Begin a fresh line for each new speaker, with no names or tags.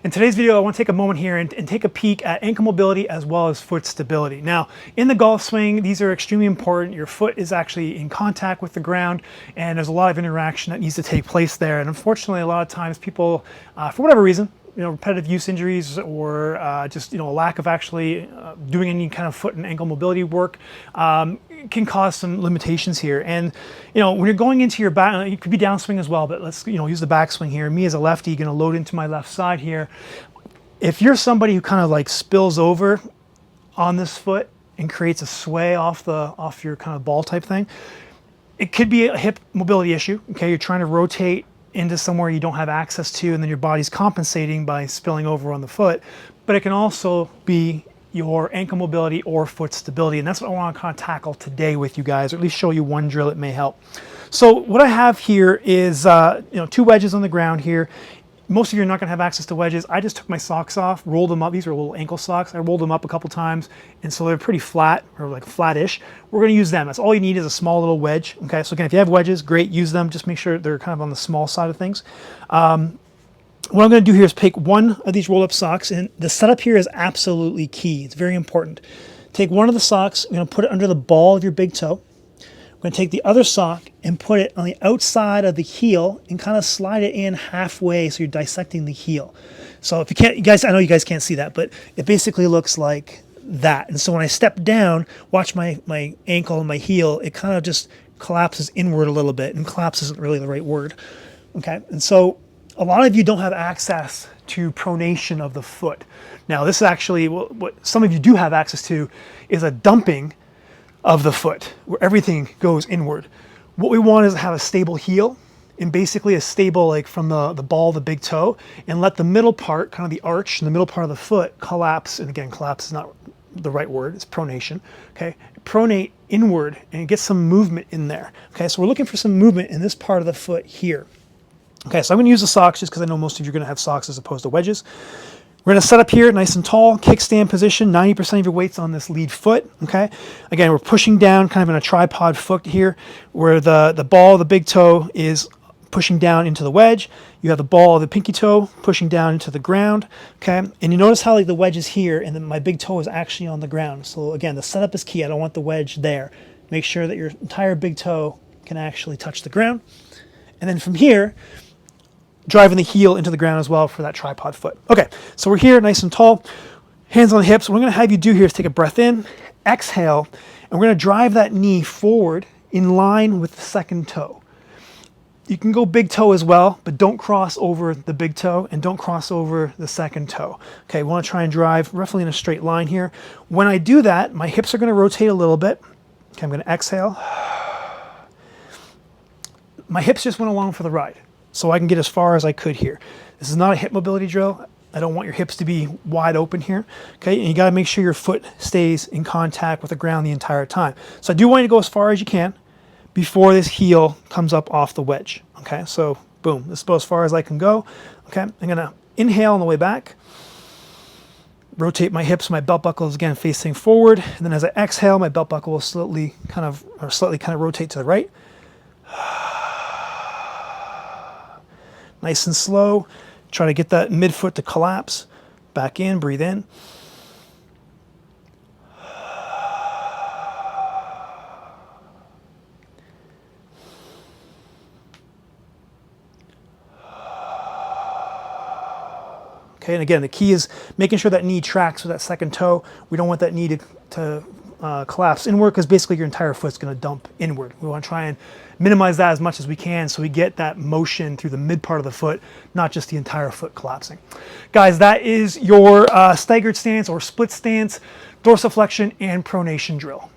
In today's video, I want to take a moment here and take a peek at ankle mobility as well as foot stability. Now, in the golf swing, these are extremely important. Your foot is actually in contact with the ground, and there's a lot of interaction that needs to take place there. And unfortunately, a lot of times people, for whatever reason, repetitive use injuries or just a lack of actually doing any kind of foot and ankle mobility work can cause some limitations here. And when you're going into your back, it could be downswing as well, but let's use the backswing here. Me as a lefty, going to load into my left side here. If you're somebody who kind of like spills over on this foot and creates a sway off your kind of ball type thing, it could be a hip mobility issue. Okay, you're trying to rotate into somewhere you don't have access to, and then your body's compensating by spilling over on the foot. But it can also be your ankle mobility or foot stability, and that's what I want to kind of tackle today with you guys, or at least show you one drill that may help. So what I have here is 2 wedges on the ground here. Most of you are not going to have access to wedges. I just took my socks off, rolled them up. These are little ankle socks. I rolled them up a couple times, and so they're pretty flat, or like flattish. We're going to use them. That's all you need, is a small little wedge. Okay, so again, if you have wedges, great, use them. Just make sure they're kind of on the small side of things. What I'm going to do here is take one of these roll-up socks, and the setup here is absolutely key. It's very important. Take one of the socks, you're going to put it under the ball of your big toe. We're going to take the other sock and put it on the outside of the heel and kind of slide it in halfway, so you're dissecting the heel. So if you can't, I know you guys can't see that, but it basically looks like that. And so when I step down, watch my ankle and my heel, it kind of just collapses inward a little bit, and collapse isn't really the right word. Okay, and so a lot of you don't have access to pronation of the foot. Now this is actually what some of you do have access to, is a dumping of the foot, where everything goes inward. What we want is to have a stable heel, and basically a stable, like from the ball of the big toe, and let the middle part, kind of the arch in the middle part of the foot, collapse. And again, collapse is not the right word, it's pronation. Okay, pronate inward and get some movement in there. Okay, so we're looking for some movement in this part of the foot here. Okay, so I'm going to use the socks just because I know most of you are going to have socks as opposed to wedges. We're going to set up here nice and tall, kickstand position, 90% of your weight's on this lead foot, okay? Again, we're pushing down kind of in a tripod foot here, where the ball of the big toe is pushing down into the wedge. You have the ball of the pinky toe pushing down into the ground, okay? And you notice how like the wedge is here, and then my big toe is actually on the ground. So again, the setup is key. I don't want the wedge there. Make sure that your entire big toe can actually touch the ground. And then from here, driving the heel into the ground as well for that tripod foot. Okay, so we're here nice and tall, hands on the hips. What I'm going to have you do here is take a breath in, exhale, and we're going to drive that knee forward in line with the second toe. You can go big toe as well, but don't cross over the big toe and don't cross over the second toe. Okay, we want to try and drive roughly in a straight line here. When I do that, my hips are going to rotate a little bit. Okay, I'm going to exhale. My hips just went along for the ride, so I can get as far as I could here. This is not a hip mobility drill. I don't want your hips to be wide open here. Okay, and you got to make sure your foot stays in contact with the ground the entire time. So I do want you to go as far as you can before this heel comes up off the wedge. Okay, so boom, this is about as far as I can go. Okay, I'm going to inhale on the way back. Rotate my hips, my belt buckle is again facing forward, and then as I exhale, my belt buckle will slightly kind of rotate to the right. Nice and slow. Try to get that midfoot to collapse. Back in, breathe in. Okay, and again, the key is making sure that knee tracks with that second toe. We don't want that knee to collapse inward, because basically your entire foot's going to dump inward. We want to try and minimize that as much as we can, so we get that motion through the mid part of the foot, not just the entire foot collapsing. Guys, that is your staggered stance or split stance, dorsiflexion, and pronation drill.